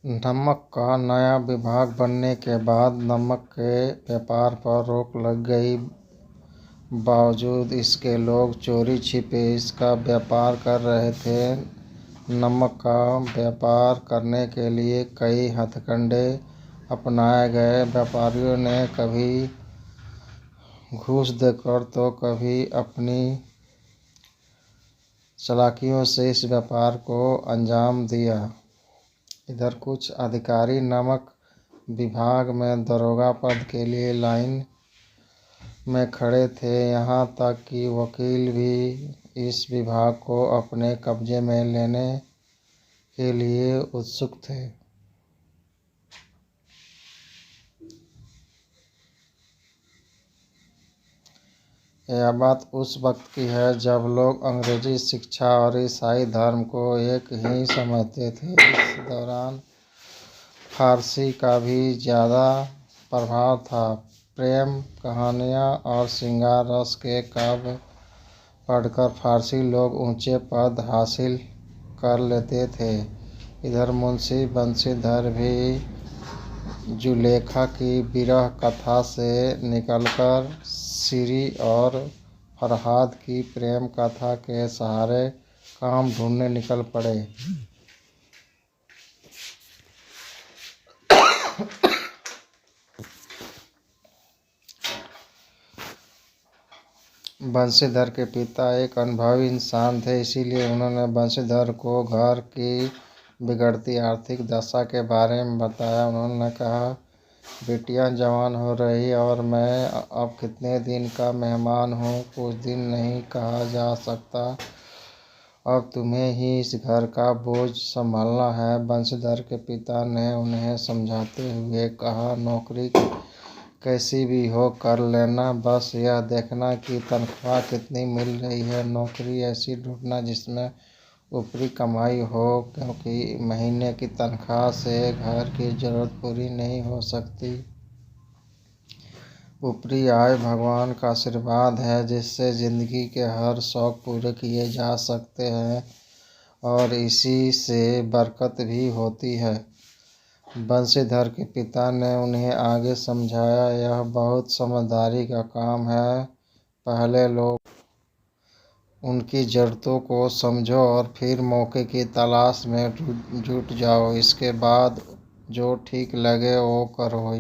नमक का नया विभाग बनने के बाद नमक के व्यापार पर रोक लग गई। बावजूद इसके लोग चोरी छिपे इसका व्यापार कर रहे थे। नमक का व्यापार करने के लिए कई हथकंडे अपनाए गए। व्यापारियों ने कभी घूस देकर तो कभी अपनी चालाकियों से इस व्यापार को अंजाम दिया। इधर कुछ अधिकारी नमक विभाग में दरोगा पद के लिए लाइन में खड़े थे। यहाँ तक कि वकील भी इस विभाग को अपने कब्जे में लेने के लिए उत्सुक थे। यह बात उस वक्त की है जब लोग अंग्रेजी शिक्षा और ईसाई धर्म को एक ही समझते थे। इस दौरान फारसी का भी ज़्यादा प्रभाव था। प्रेम कहानियाँ और श्रृंगार रस के काव्य पढ़कर फारसी लोग ऊंचे पद हासिल कर लेते थे। इधर मुंशी बंशीधर भी जुलेखा की विरह कथा से निकलकर सीरी और फरहाद की प्रेम कथा के सहारे काम ढूंढने निकल पड़े। बंशीधर के पिता एक अनुभवी इंसान थे, इसीलिए उन्होंने बंशीधर को घर की बिगड़ती आर्थिक दशा के बारे में बताया। उन्होंने कहा, बेटियां जवान हो रही और मैं अब कितने दिन का मेहमान हूँ, कुछ दिन नहीं कहा जा सकता। अब तुम्हें ही इस घर का बोझ संभालना है। बंशीधर के पिता ने उन्हें समझाते हुए कहा, नौकरी कैसी भी हो कर लेना, बस यह देखना कि तनख्वाह कितनी मिल रही है। नौकरी ऐसी ढूंढना जिसमें ऊपरी कमाई हो, क्योंकि महीने की तनख्वाह से घर की ज़रूरत पूरी नहीं हो सकती। ऊपरी आय भगवान का आशीर्वाद है जिससे ज़िंदगी के हर शौक़ पूरे किए जा सकते हैं और इसी से बरकत भी होती है। बंशीधर के पिता ने उन्हें आगे समझाया, यह बहुत समझदारी का काम है। पहले लोग उनकी ज़रूरतों को समझो और फिर मौके की तलाश में जुट जाओ। इसके बाद जो ठीक लगे वो करो।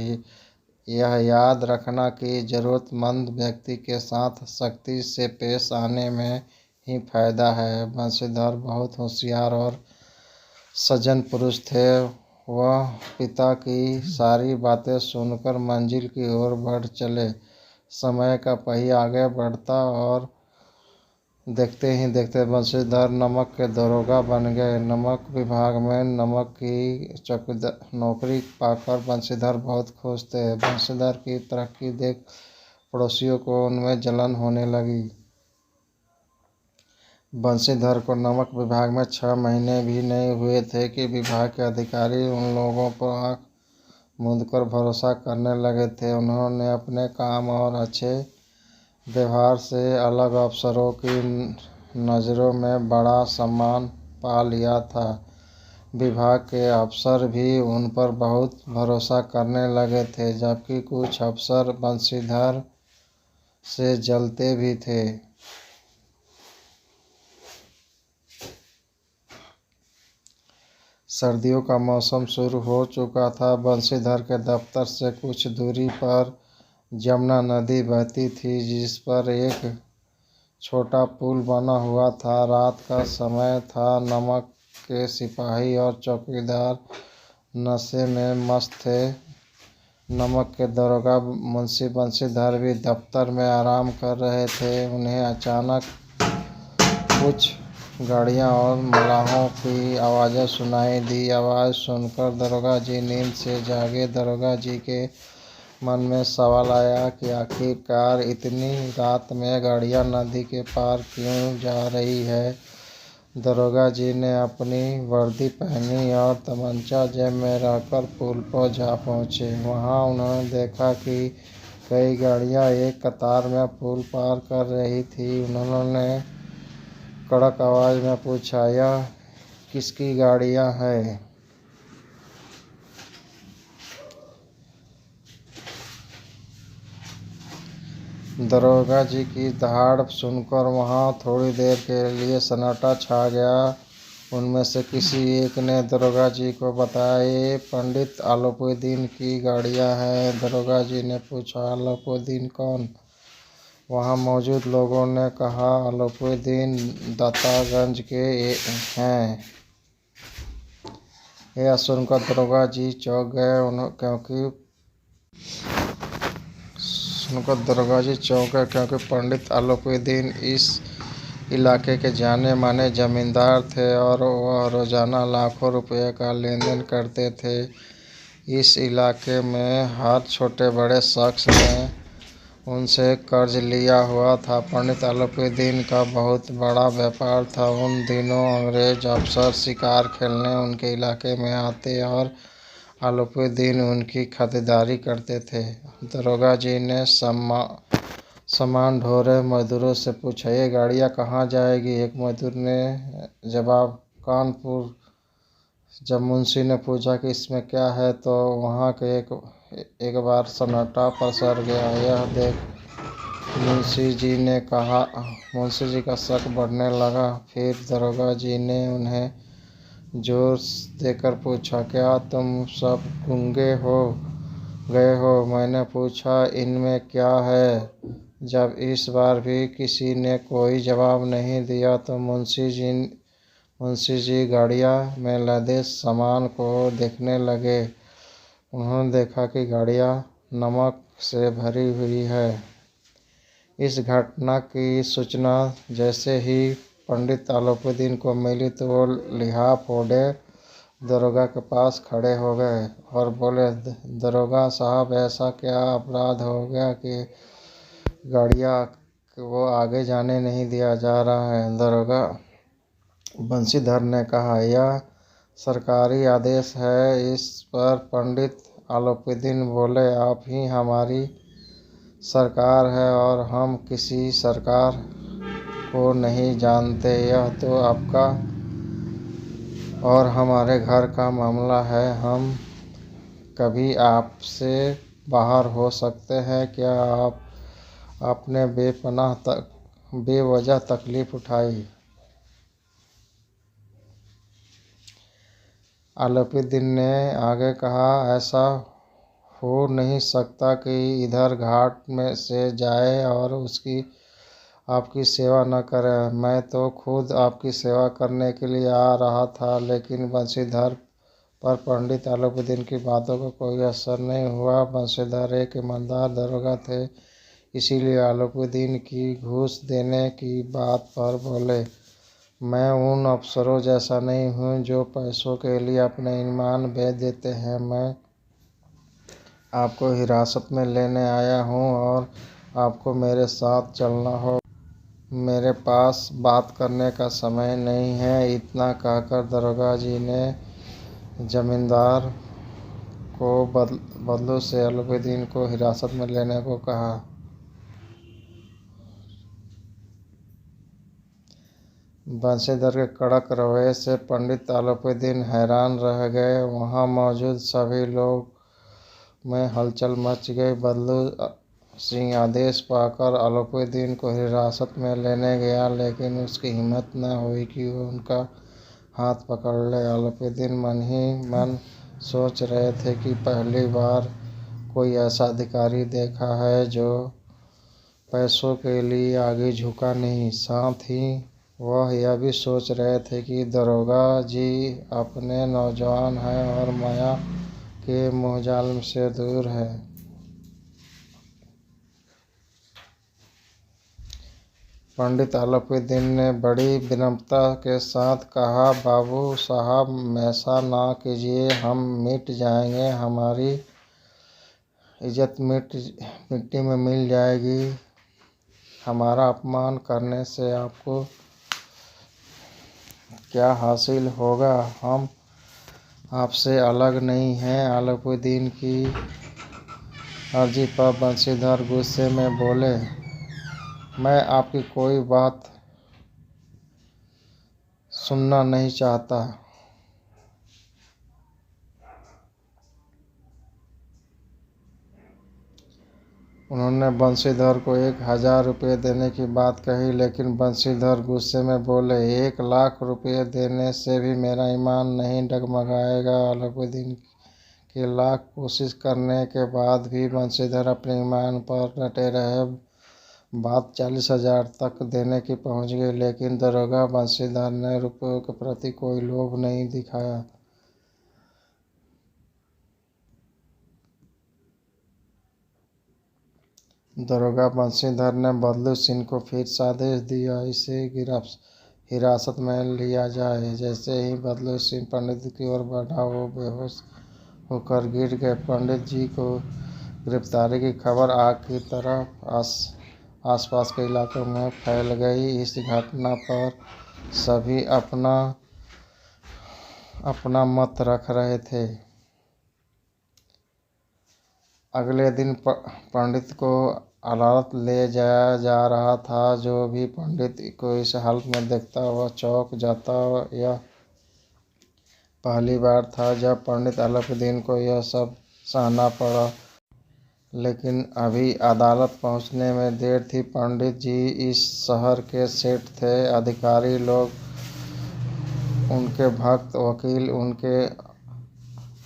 यह याद रखना कि ज़रूरतमंद व्यक्ति के साथ सख्ती से पेश आने में ही फ़ायदा है। बंशीधर बहुत होशियार और सज्जन पुरुष थे। वह पिता की सारी बातें सुनकर मंजिल की ओर बढ़ चले। समय का पहिया आगे बढ़ता और देखते ही देखते बंशीधर नमक के दरोगा बन गए। नमक विभाग में नमक की चौकीदार नौकरी पाकर बंशीधर बहुत खुश थे। बंशीधर की तरक्की देख पड़ोसियों को उनमें जलन होने लगी। बंशीधर को नमक विभाग में 6 महीने भी नहीं हुए थे कि विभाग के अधिकारी उन लोगों पर आँख मूंदकर भरोसा करने लगे थे। उन्होंने अपने काम और अच्छे व्यवहार से अलग अफसरों की नज़रों में बड़ा सम्मान पा लिया था। विभाग के अफसर भी उन पर बहुत भरोसा करने लगे थे, जबकि कुछ अफसर बंशीधर से जलते भी थे। सर्दियों का मौसम शुरू हो चुका था। बंशीधर के दफ्तर से कुछ दूरी पर जमुना नदी बहती थी, जिस पर एक छोटा पुल बना हुआ था। रात का समय था। नमक के सिपाही और चौकीदार नशे में मस्त थे। नमक के दरोगा मुंशी बंशीधर भी दफ्तर में आराम कर रहे थे। उन्हें अचानक कुछ गाड़ियाँ और मलाहों की आवाज़ें सुनाई दी। आवाज़ सुनकर दरोगा जी नींद से जागे। दरोगा जी के मन में सवाल आया कि आखिरकार इतनी रात में गाड़ियाँ नदी के पार क्यों जा रही है। दरोगा जी ने अपनी वर्दी पहनी और तमंचा जेब में रखकर पुल पर जा पहुँचे। वहाँ उन्होंने देखा कि कई गाड़ियाँ एक कतार में पुल पार कर रही थी। उन्होंने कड़क आवाज़ में पूछा, यह किसकी गाड़ियाँ हैं? दरोगा जी की दहाड़ सुनकर वहाँ थोड़ी देर के लिए सन्नाटा छा गया। उनमें से किसी एक ने दरोगा जी को बताया, ये पंडित आलपुद्दीन की गाड़ियाँ हैं। दरोगा जी ने पूछा, आलपुद्दीन कौन? वहाँ मौजूद लोगों ने कहा, आलपुद्दीन दातागंज के हैं। यह सुनकर दरोगा जी चौंक गए क्योंकि पंडित आलपुद्दीन इस इलाके के जाने माने जमींदार थे और वह रोजाना लाखों रुपए का लेन देन करते थे। इस इलाके में हर छोटे बड़े शख्स ने उनसे कर्ज लिया हुआ था। पंडित आलपुद्दीन का बहुत बड़ा व्यापार था। उन दिनों अंग्रेज अफसर शिकार खेलने उनके इलाके में आते और आलपुद्दीन उनकी खरीदारी करते थे। दरोगा जी ने सामान ढो रहे मजदूरों से पूछा, ये गाड़ियाँ कहाँ जाएगी? एक मजदूर ने जवाब, कानपुर। जब मुंशी ने पूछा कि इसमें क्या है, तो वहाँ के एक बार सन्नाटा पसर गया। यह देख मुंशी जी का शक बढ़ने लगा। फिर दरोगा जी ने उन्हें जोर देकर पूछा, क्या तुम सब गूंगे हो गए हो? मैंने पूछा, इनमें क्या है? जब इस बार भी किसी ने कोई जवाब नहीं दिया तो मुंशी जी गाड़ियाँ में लदे सामान को देखने लगे। उन्होंने देखा कि गाड़ियाँ नमक से भरी हुई है। इस घटना की सूचना जैसे ही पंडित आलपुद्दीन को मिली तो वो लिहाफ ओढ़े दरोगा के पास खड़े हो गए और बोले, दरोगा साहब, ऐसा क्या अपराध हो गया कि गाड़ियाँ को आगे जाने नहीं दिया जा रहा है? दरोगा बंशीधर ने कहा, यह सरकारी आदेश है। इस पर पंडित आलपुद्दीन बोले, आप ही हमारी सरकार है और हम किसी सरकार को नहीं जानते। यह तो आपका और हमारे घर का मामला है। हम कभी आपसे बाहर हो सकते हैं क्या? आपने बेवजह तकलीफ उठाई। आलपुद्दीन ने आगे कहा, ऐसा हो नहीं सकता कि इधर घाट में से जाए और आपकी सेवा न करे। मैं तो खुद आपकी सेवा करने के लिए आ रहा था। लेकिन बंशीधर पर पंडित आलपुद्दीन की बातों का कोई असर नहीं हुआ। बंशीधर एक ईमानदार दरोगा थे, इसीलिए आलपुद्दीन की घूस देने की बात पर बोले, मैं उन अफसरों जैसा नहीं हूँ जो पैसों के लिए अपने ईमान बेच देते हैं। मैं आपको हिरासत में लेने आया हूँ और आपको मेरे साथ चलना हो। मेरे पास बात करने का समय नहीं है। इतना कहकर दरोगा जी ने जमींदार को बदलू से आलपुद्दीन को हिरासत में लेने को कहा। बंशीधर के कड़क रवैये से पंडित आलपुद्दीन हैरान रह गए। वहाँ मौजूद सभी लोग में हलचल मच गई। बदलू सिंह आदेश पाकर आलपुद्दीन को हिरासत में लेने गया, लेकिन उसकी हिम्मत न हुई कि वो उनका हाथ पकड़ ले। आलपुद्दीन मन ही मन सोच रहे थे कि पहली बार कोई ऐसा अधिकारी देखा है जो पैसों के लिए आगे झुका नहीं। साथ ही वह यह भी सोच रहे थे कि दरोगा जी अपने नौजवान हैं और माया के मोहजाल से दूर है। पंडित आलपुद्दीन ने बड़ी विनम्रता के साथ कहा, बाबू साहब, ऐसा ना कीजिए, हम मिट जाएंगे, हमारी इज्जत मिट्टी में मिल जाएगी। हमारा अपमान करने से आपको क्या हासिल होगा? हम आपसे अलग नहीं हैं। आलपुद्दीन की अर्जी पर बंशीधर गुस्से में बोले, मैं आपकी कोई बात सुनना नहीं चाहता। उन्होंने बंशीधर को 1,000 रुपये देने की बात कही, लेकिन बंशीधर गुस्से में बोले, 1,00,000 रुपये देने से भी मेरा ईमान नहीं डगमगाएगा। अलाउद्दीन की लाख कोशिश करने के बाद भी बंशीधर अपने ईमान पर डटे रहे। बात 40,000 तक देने की पहुंच गई, लेकिन दरोगा बंशीधर ने रुपयों के प्रति कोई लोभ नहीं दिखाया। दरोगा बंशीधर ने बदलू सिंह को फिर से आदेश दिया, इसे हिरासत में लिया जाए। जैसे ही बदलू सिंह पंडित की ओर बढ़ा, वो बेहोश होकर गिर गए। पंडित जी को गिरफ्तारी की खबर आग की तरह आसपास के इलाकों में फैल गई। इस घटना पर सभी अपना अपना मत रख रहे थे। अगले दिन पंडित को अदालत ले जाया जा रहा था। जो भी पंडित को इस हालत में देखता वह चौंक जाता। यह पहली बार था जब पंडित अलाउद्दीन को यह सब सहना पड़ा। लेकिन अभी अदालत पहुंचने में देर थी। पंडित जी इस शहर के सेठ थे। अधिकारी लोग उनके भक्त, वकील उनके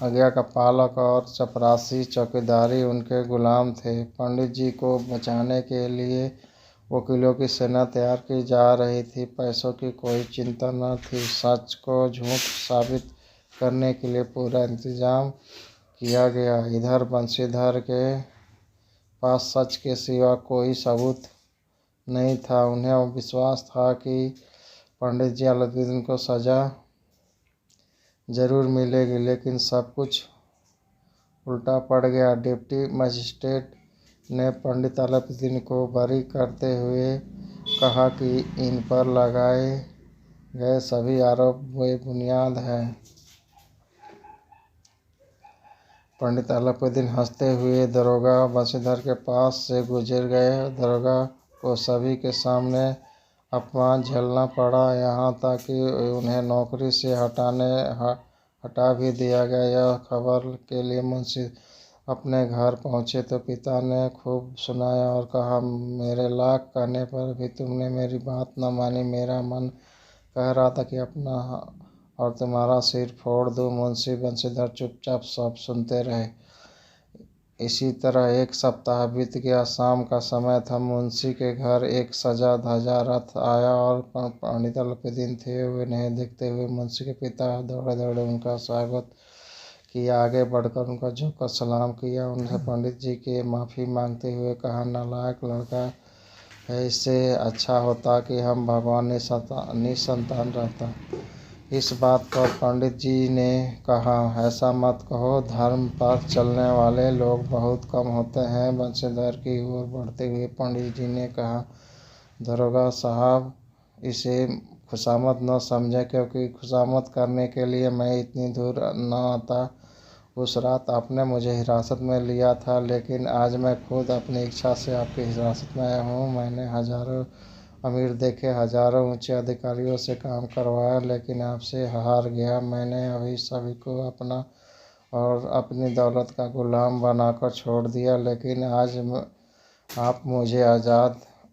आज्ञा का पालक और चपरासी चौकीदारी उनके गुलाम थे। पंडित जी को बचाने के लिए वकीलों की सेना तैयार की जा रही थी। पैसों की कोई चिंता न थी। सच को झूठ साबित करने के लिए पूरा इंतजाम किया गया। इधर बंशीधर के पास सच के सिवा कोई सबूत नहीं था। उन्हें विश्वास था कि पंडित जी अलाउद्दीन को सजा जरूर मिलेगी, लेकिन सब कुछ उल्टा पड़ गया। डिप्टी मजिस्ट्रेट ने पंडित अलाउद्दीन को बरी करते हुए कहा कि इन पर लगाए गए सभी आरोप बेबुनियाद हैं। पंडित अलाउद्दीन हंसते हुए दरोगा बंशीधर के पास से गुजर गए। दरोगा को सभी के सामने अपमान झेलना पड़ा, यहाँ तक कि उन्हें नौकरी से हटा भी दिया गया। यह खबर के लिए मुंशी अपने घर पहुंचे तो पिता ने खूब सुनाया और कहा, मेरे लाख कहने पर भी तुमने मेरी बात न मानी। मेरा मन कह रहा था कि अपना और तुम्हारा सिर फोड़ दूं। मुंशी बंशीधर चुपचाप सब सुनते रहे। इसी तरह एक सप्ताह बीत गया। शाम का समय था। मुंशी के घर एक सजा धजा रथ आया और पंडित अलाउद्दीन थे। उन्हें देखते हुए मुंशी के पिता दौड़े दौड़े उनका स्वागत किया। आगे बढ़कर उनका झुककर सलाम किया। उनसे पंडित जी के माफ़ी मांगते हुए कहा, नालायक लड़का है, इससे अच्छा होता कि हम भगवान निसंतान रहता। इस बात पर पंडित जी ने कहा, ऐसा मत कहो। धर्म पर चलने वाले लोग बहुत कम होते हैं। बंशीधर की ओर बढ़ते हुए पंडित जी ने कहा, दरोगा साहब, इसे खुशामद न समझें, क्योंकि खुशामद करने के लिए मैं इतनी दूर न आता। उस रात आपने मुझे हिरासत में लिया था, लेकिन आज मैं खुद अपनी इच्छा से आपकी हिरासत में आया हूँ। मैंने हजारों अमीर देखे, हजारों ऊंचे अधिकारियों से काम करवाया, लेकिन आपसे हार गया। मैंने अभी सभी को अपना और अपनी दौलत का गुलाम बनाकर छोड़ दिया, लेकिन आज आप मुझे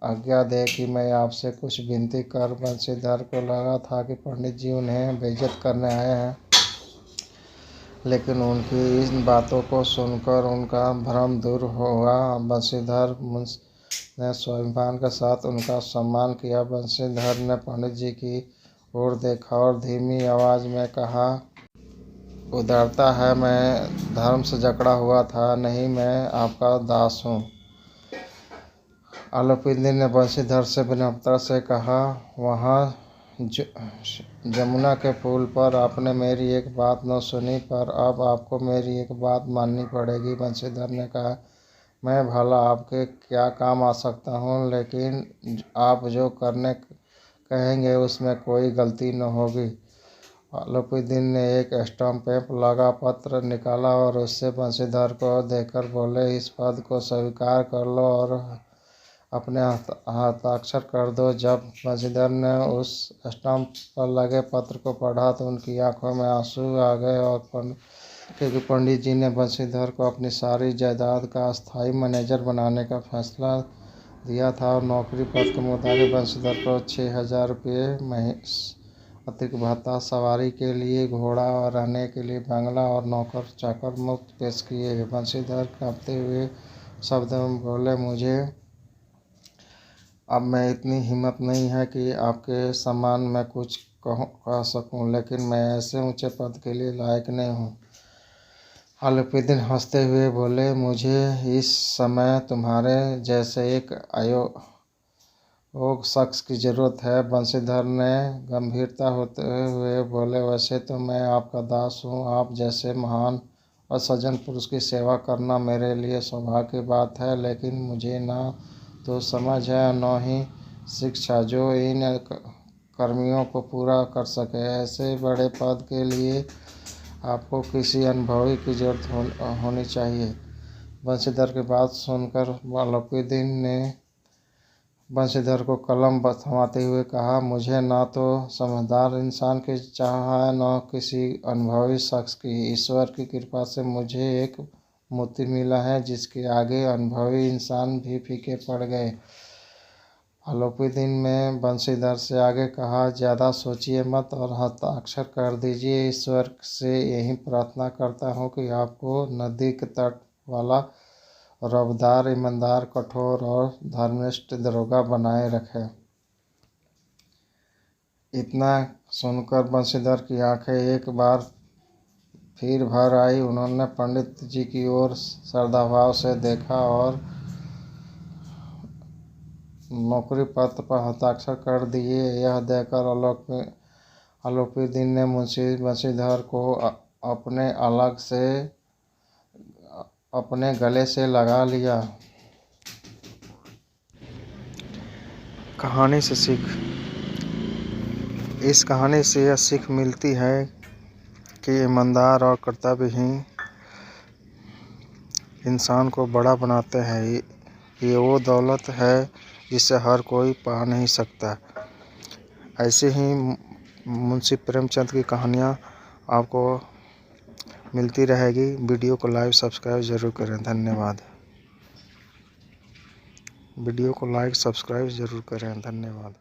आज्ञा दे कि मैं आपसे कुछ विनती कर। बंशीधर को लगा था कि पंडित जी उन्हें बेइज्जत करने आए हैं, लेकिन उनकी इन बातों को सुनकर उनका भ्रम दूर हुआ। बंशीधर ने स्वाभिमान के साथ उनका सम्मान किया। बंशीधर ने पंडित जी की ओर देखा और धीमी आवाज में कहा, उदारता है, मैं धर्म से जकड़ा हुआ था नहीं, मैं आपका दास हूँ। अलाउद्दीन ने बंशीधर से विनम्रता से कहा, वहाँ जमुना के पुल पर आपने मेरी एक बात न सुनी, पर अब आपको मेरी एक बात माननी पड़ेगी। बंशीधर ने कहा, मैं भला आपके क्या काम आ सकता हूँ, लेकिन आप जो करने कहेंगे उसमें कोई गलती न होगी। अलाउद्दीन ने एक स्टाम्प पेपर लगा पत्र निकाला और उससे बंशीधर को देकर बोले, इस पद को स्वीकार कर लो और अपने हस्ताक्षर कर दो। जब बंशीधर ने उस स्टाम्प पर लगे पत्र को पढ़ा तो उनकी आंखों में आंसू आ गए और क्योंकि पंडित जी ने बंशीधर को अपनी सारी जायदाद का अस्थायी मैनेजर बनाने का फैसला दिया था और नौकरी पद के मुताबिक बंशीधर को 6,000 रुपये अतिरिक्त भत्ता, सवारी के लिए घोड़ा और रहने के लिए बंगला और नौकर चाकर मुफ्त पेश किए गए। बंशीधर कांपते हुए शब्दों में बोले, मुझे अब मैं इतनी हिम्मत नहीं है कि आपके सम्मान में कुछ कह सकूं, लेकिन मैं ऐसे ऊंचे पद के लिए लायक नहीं हूं। अलाउद्दीन हंसते हुए बोले, मुझे इस समय तुम्हारे जैसे एक अयोग्य शख्स की ज़रूरत है। बंशीधर ने गंभीरता होते हुए बोले, वैसे तो मैं आपका दास हूँ। आप जैसे महान और सज्जन पुरुष की सेवा करना मेरे लिए सौभाग्य की बात है, लेकिन मुझे ना तो समझ है न ही शिक्षा जो इन कर्मियों को पूरा कर सके। ऐसे बड़े पद के लिए आपको किसी अनुभवी की जरूरत होनी चाहिए। बंशीधर की बात सुनकर अलाउद्दीन ने बंशीधर को कलम थमाते हुए कहा, मुझे ना तो समझदार इंसान की चाह है न किसी अनुभवी शख्स की। ईश्वर की कृपा से मुझे एक मोती मिला है जिसके आगे अनुभवी इंसान भी फीके पड़ गए। अलाउद्दीन ने बंशीधर से आगे कहा, ज़्यादा सोचिए मत और हस्ताक्षर कर दीजिए। ईश्वर से यही प्रार्थना करता हूँ कि आपको नदी के तट वाला रौबदार, ईमानदार, कठोर और धर्मनिष्ठ दरोगा बनाए रखे। इतना सुनकर बंशीधर की आंखें एक बार फिर भर आई। उन्होंने पंडित जी की ओर श्रद्धाभाव से देखा और नौकरी पत्र पर हस्ताक्षर कर दिए। यह देखकर अलाउद्दीन ने बंशीधर को अपने गले से लगा लिया। कहानी से सीख। इस कहानी से यह सीख मिलती है कि ईमानदार और कर्तव्यहीन इंसान को बड़ा बनाते हैं। ये वो दौलत है जिसे हर कोई पा नहीं सकता। ऐसे ही मुंशी प्रेमचंद की कहानियाँ आपको मिलती रहेगी। वीडियो को लाइक सब्सक्राइब ज़रूर करें। धन्यवाद। वीडियो को लाइक सब्सक्राइब ज़रूर करें। धन्यवाद।